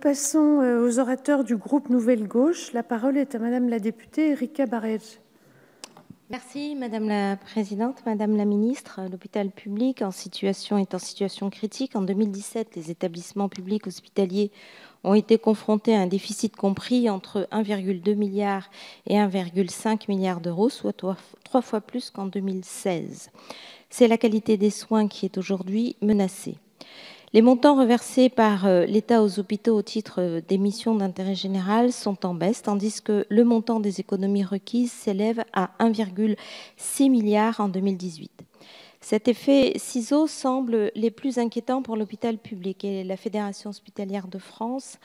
passons aux orateurs du groupe Nouvelle Gauche. La parole est à Madame la députée Erika Barej. Merci Madame la Présidente, Madame la Ministre. L'hôpital public est en situation critique. En 2017, les établissements publics hospitaliers ont été confrontés à un déficit compris entre 1,2 milliard et 1,5 milliard d'euros, soit 3 fois plus qu'en 2016. C'est la qualité des soins qui est aujourd'hui menacée. Les montants reversés par l'État aux hôpitaux au titre des missions d'intérêt général sont en baisse, tandis que le montant des économies requises s'élève à 1,6 milliard en 2018. Cet effet ciseau semble les plus inquiétants pour l'hôpital public et la Fédération hospitalière de France.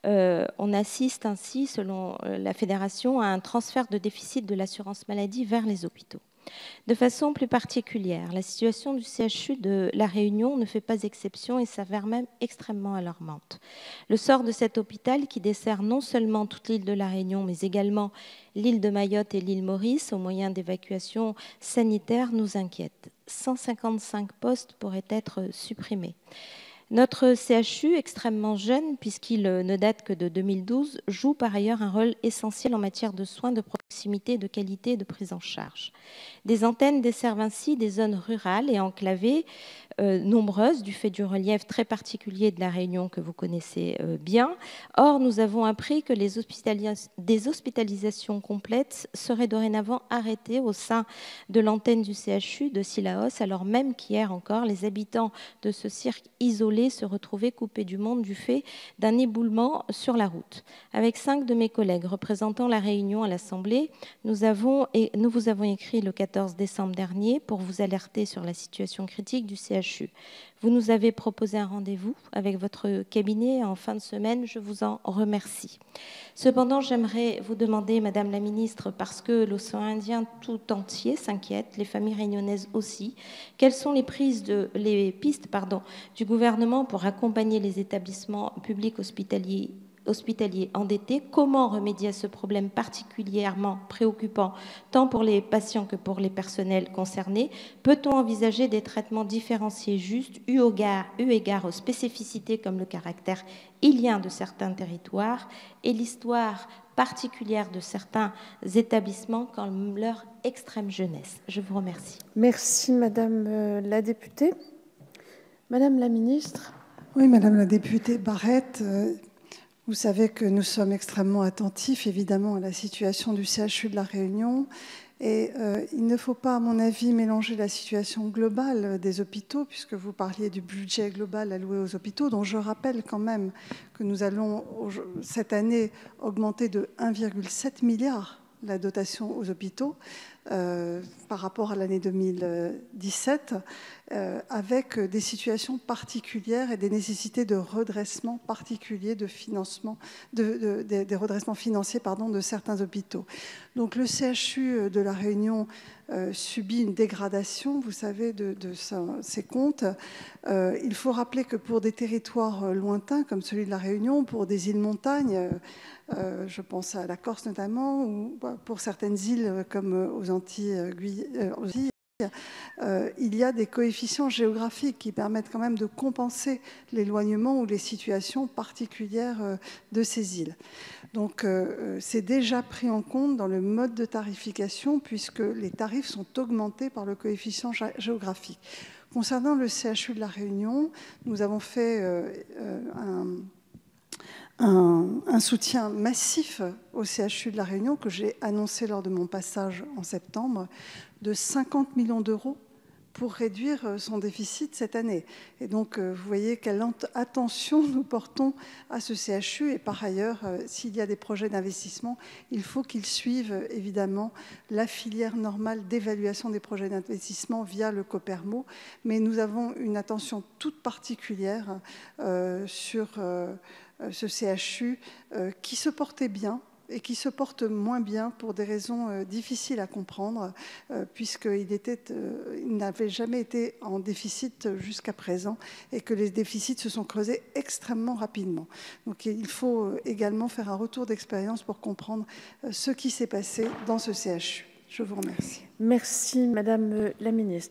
On assiste ainsi, selon la Fédération, à un transfert de déficit de l'assurance maladie vers les hôpitaux. De façon plus particulière, la situation du CHU de La Réunion ne fait pas exception et s'avère même extrêmement alarmante. Le sort de cet hôpital, qui dessert non seulement toute l'île de La Réunion, mais également l'île de Mayotte et l'île Maurice, au moyen d'évacuation sanitaire, nous inquiète. 155 postes pourraient être supprimés. Notre CHU, extrêmement jeune, puisqu'il ne date que de 2012, joue par ailleurs un rôle essentiel en matière de soins de proximité, de qualité et de prise en charge. Des antennes desservent ainsi des zones rurales et enclavées, nombreuses, du fait du relief très particulier de La Réunion que vous connaissez bien. Or, nous avons appris que des hospitalisations complètes seraient dorénavant arrêtées au sein de l'antenne du CHU de Cilaos, alors même qu'hier encore, les habitants de ce cirque isolé se retrouvaient coupés du monde du fait d'un éboulement sur la route. Avec 5 de mes collègues représentant La Réunion à l'Assemblée, nous vous avons écrit le 14 décembre dernier pour vous alerter sur la situation critique du CHU. Vous nous avez proposé un rendez-vous avec votre cabinet en fin de semaine. Je vous en remercie. Cependant, j'aimerais vous demander, Madame la Ministre, parce que l'océan Indien tout entier s'inquiète, les familles réunionnaises aussi, quelles sont les pistes du gouvernement pour accompagner les établissements publics hospitaliers endettés, comment remédier à ce problème particulièrement préoccupant tant pour les patients que pour les personnels concernés? Peut-on envisager des traitements différenciés justes eu égard aux spécificités comme le caractère ilien de certains territoires et l'histoire particulière de certains établissements comme leur extrême jeunesse? Je vous remercie. Merci Madame la députée. Madame la Ministre. Oui, Madame la députée Barrette, vous savez que nous sommes extrêmement attentifs, évidemment, à la situation du CHU de La Réunion. Et il ne faut pas, à mon avis, mélanger la situation globale des hôpitaux, puisque vous parliez du budget global alloué aux hôpitaux, dont je rappelle quand même que nous allons, cette année, augmenter de 1,7 milliard la dotation aux hôpitaux par rapport à l'année 2017, avec des situations particulières et des nécessités de redressement particulier, de financement, des redressements financiers de certains hôpitaux. Donc le CHU de La Réunion subit une dégradation, vous savez, de ses comptes. Il faut rappeler que pour des territoires lointains, comme celui de La Réunion, pour des îles-montagnes, je pense à la Corse notamment, ou pour certaines îles comme aux Antilles, il y a des coefficients géographiques qui permettent quand même de compenser l'éloignement ou les situations particulières de ces îles. Donc c'est déjà pris en compte dans le mode de tarification puisque les tarifs sont augmentés par le coefficient géographique. Concernant le CHU de La Réunion, nous avons fait un soutien massif au CHU de La Réunion que j'ai annoncé lors de mon passage en septembre de 50 millions d'euros pour réduire son déficit cette année. Et donc, vous voyez quelle attention nous portons à ce CHU. Et par ailleurs, s'il y a des projets d'investissement, il faut qu'ils suivent évidemment la filière normale d'évaluation des projets d'investissement via le COPERMO. Mais nous avons une attention toute particulière sur ce CHU qui se portait bien et qui se porte moins bien pour des raisons difficiles à comprendre, puisqu'il n'avait jamais été en déficit jusqu'à présent et que les déficits se sont creusés extrêmement rapidement. Donc il faut également faire un retour d'expérience pour comprendre ce qui s'est passé dans ce CHU. Je vous remercie. Merci Madame la Ministre.